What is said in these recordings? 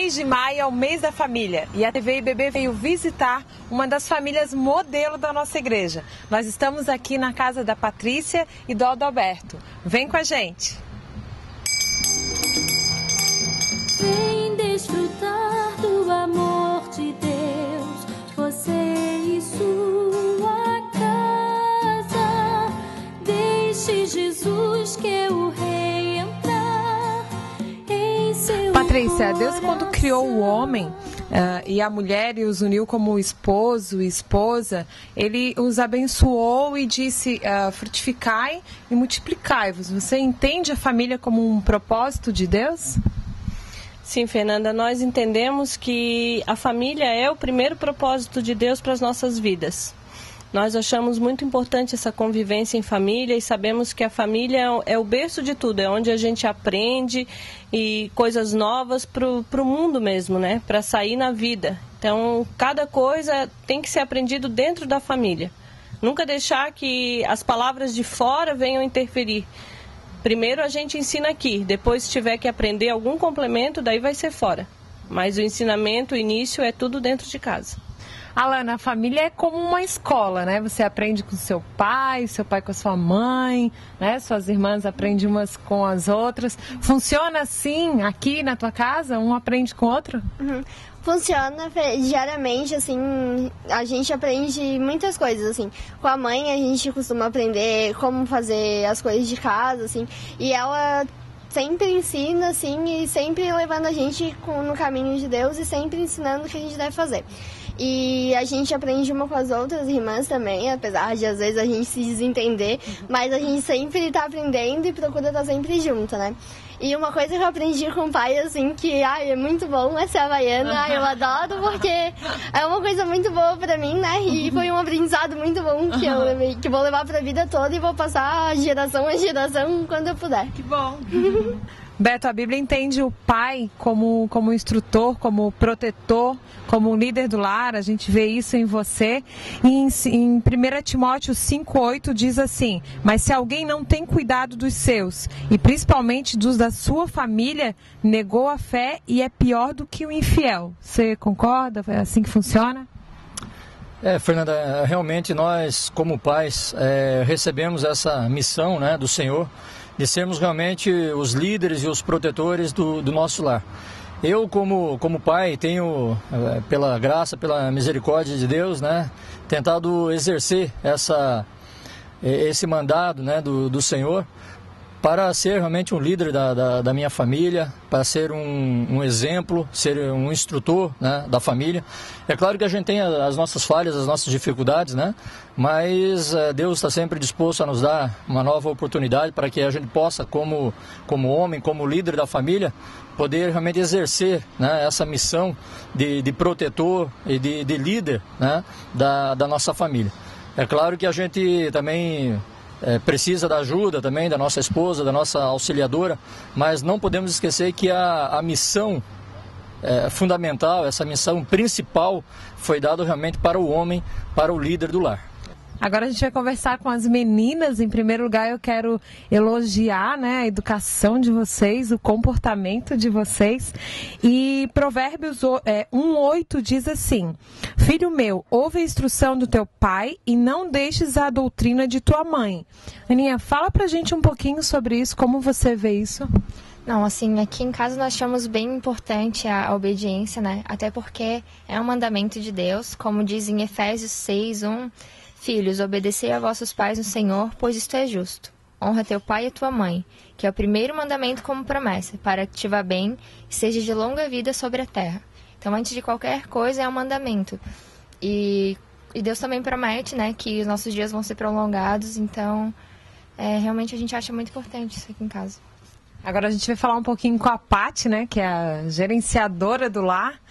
mês de maio é o mês da família e a TV IBB veio visitar uma das famílias modelo da nossa igreja. Nós estamos aqui na casa da Patrícia e do Adalberto. Vem com a gente! Vem desfrutar do amor de Deus, você e sua casa. Deixe Jesus que o rei entrar em seu Patrícia, coração. Deus quando criou o homem e a mulher e os uniu como esposo e esposa, Ele os abençoou e disse, frutificai e multiplicai-vos. Você entende a família como um propósito de Deus? Sim, Fernanda, nós entendemos que a família é o primeiro propósito de Deus para as nossas vidas. Nós achamos muito importante essa convivência em família e sabemos que a família é o berço de tudo, é onde a gente aprende e coisas novas para o mundo mesmo, né? Para sair na vida. Então, cada coisa tem que ser aprendido dentro da família. Nunca deixar que as palavras de fora venham interferir. Primeiro a gente ensina aqui, depois se tiver que aprender algum complemento, daí vai ser fora. Mas o ensinamento, o início é tudo dentro de casa. Alana, a família é como uma escola, né? Você aprende com seu pai com a sua mãe, né? Suas irmãs aprendem umas com as outras. Funciona assim aqui na tua casa? Um aprende com o outro? Uhum. Funciona diariamente, assim, a gente aprende muitas coisas, assim. Com a mãe a gente costuma aprender como fazer as coisas de casa, assim, e ela sempre ensina, assim, e sempre levando a gente no caminho de Deus e sempre ensinando o que a gente deve fazer. E a gente aprende uma com as outras irmãs também, apesar de às vezes a gente se desentender, mas a gente sempre tá aprendendo e procura estar sempre junto, né? E uma coisa que eu aprendi com o pai, assim, que é muito bom, é ser havaiana, eu adoro, porque é uma coisa muito boa pra mim, né? E foi um aprendizado muito bom que vou levar pra vida toda e vou passar geração a geração quando eu puder. Que bom! Beto, a Bíblia entende o pai como instrutor, como protetor, como líder do lar. A gente vê isso em você. E em 1 Timóteo 5,8 diz assim: mas se alguém não tem cuidado dos seus, e principalmente dos da sua família, negou a fé e é pior do que o infiel. Você concorda? É assim que funciona? Fernanda, realmente nós, como pais, recebemos essa missão, né, do Senhor, de sermos realmente os líderes e os protetores do nosso lar. Eu, como pai, tenho, pela graça, pela misericórdia de Deus, né, tentado exercer esse mandado, né, do Senhor, para ser realmente um líder da minha família, para ser um exemplo, ser um instrutor, né, da família. É claro que a gente tem as nossas falhas, as nossas dificuldades, né, mas Deus está sempre disposto a nos dar uma nova oportunidade para que a gente possa, como homem, como líder da família, poder realmente exercer, né, essa missão de protetor e de líder, né, da nossa família. É claro que a gente também precisa da ajuda também da nossa esposa, da nossa auxiliadora, mas não podemos esquecer que a missão fundamental, essa missão principal foi dada realmente para o homem, para o líder do lar. Agora a gente vai conversar com as meninas. Em primeiro lugar, eu quero elogiar, né, a educação de vocês, o comportamento de vocês. E Provérbios 1,8 diz assim: filho meu, ouve a instrução do teu pai e não deixes a doutrina de tua mãe. Aninha, fala pra gente um pouquinho sobre isso, como você vê isso? Não, assim, aqui em casa nós achamos bem importante a obediência, né? Até porque é um mandamento de Deus, como diz em Efésios 6:1. Filhos, obedecei a vossos pais no Senhor, pois isto é justo. Honra teu pai e tua mãe, que é o primeiro mandamento como promessa, para que te vá bem e seja de longa vida sobre a terra. Então, antes de qualquer coisa, é um mandamento. E Deus também promete, né, que os nossos dias vão ser prolongados, então, realmente a gente acha muito importante isso aqui em casa. Agora a gente vai falar um pouquinho com a Paty, né, que é a gerenciadora do lar.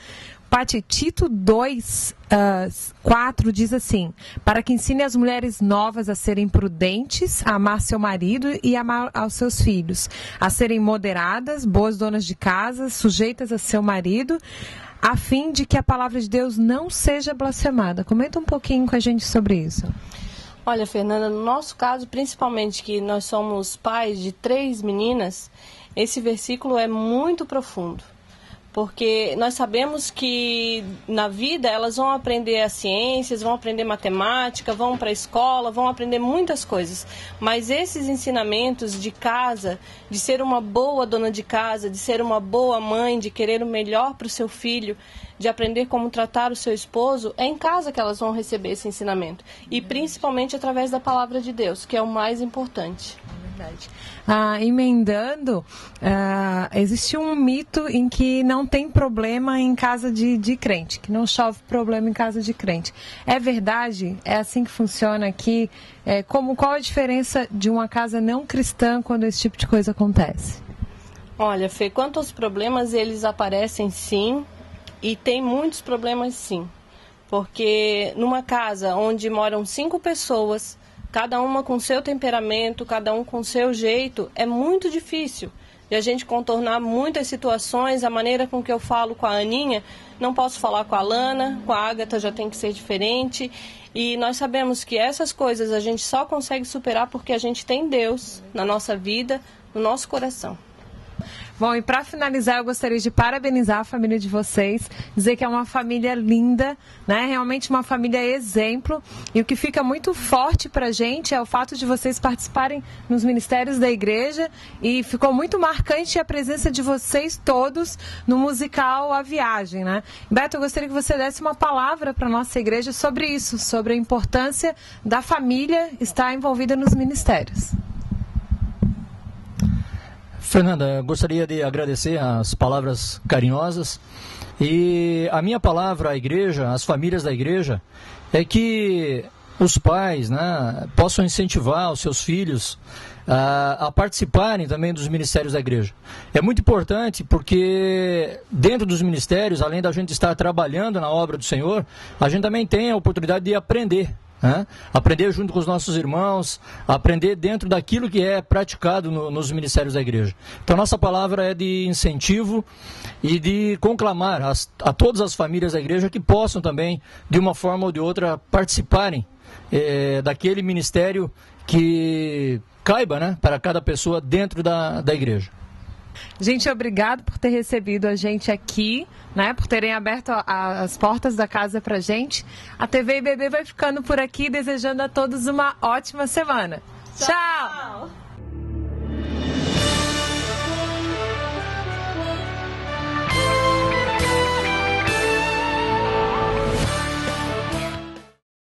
Paty, Tito 2:4 diz assim: para que ensine as mulheres novas a serem prudentes, a amar seu marido e amar aos seus filhos, a serem moderadas, boas donas de casa, sujeitas a seu marido, a fim de que a palavra de Deus não seja blasfemada. Comenta um pouquinho com a gente sobre isso. Olha, Fernanda, no nosso caso, principalmente que nós somos pais de 3 meninas, esse versículo é muito profundo. porque nós sabemos que na vida elas vão aprender as ciências, vão aprender matemática, vão para a escola, vão aprender muitas coisas, mas esses ensinamentos de casa, de ser uma boa dona de casa, de ser uma boa mãe, de querer o melhor para o seu filho, de aprender como tratar o seu esposo, é em casa que elas vão receber esse ensinamento, e principalmente através da palavra de Deus, que é o mais importante. Verdade. Emendando, existe um mito em que não tem problema em casa de crente, que não chove problema em casa de crente. É verdade? É assim que funciona aqui? Qual a diferença de uma casa não cristã quando esse tipo de coisa acontece? Olha, Fê, quanto aos problemas, eles aparecem sim, e tem muitos problemas sim. Porque numa casa onde moram 5 pessoas, cada uma com seu temperamento, cada um com seu jeito, é muito difícil de a gente contornar muitas situações. A maneira com que eu falo com a Aninha, não posso falar com a Lana, com a Ágata já tem que ser diferente. E nós sabemos que essas coisas a gente só consegue superar porque a gente tem Deus na nossa vida, no nosso coração. Bom, e para finalizar, eu gostaria de parabenizar a família de vocês, dizer que é uma família linda, né? Realmente uma família exemplo. E o que fica muito forte para a gente é o fato de vocês participarem nos ministérios da igreja, e ficou muito marcante a presença de vocês todos no musical A Viagem, né? Beto, eu gostaria que você desse uma palavra para a nossa igreja sobre isso, sobre a importância da família estar envolvida nos ministérios. Fernanda, gostaria de agradecer as palavras carinhosas, e a minha palavra à igreja, às famílias da igreja, é que os pais, né, possam incentivar os seus filhos a participarem também dos ministérios da igreja. É muito importante porque dentro dos ministérios, além da gente estar trabalhando na obra do Senhor, a gente também tem a oportunidade de aprender. Aprender junto com os nossos irmãos, aprender dentro daquilo que é praticado nos ministérios da igreja. Então, nossa palavra é de incentivo e de conclamar a todas as famílias da igreja que possam também, de uma forma ou de outra, participarem daquele ministério que caiba, né, para cada pessoa dentro da igreja. Gente, obrigado por ter recebido a gente aqui, né, por terem aberto as portas da casa pra gente. A TV IBB vai ficando por aqui, desejando a todos uma ótima semana. Tchau!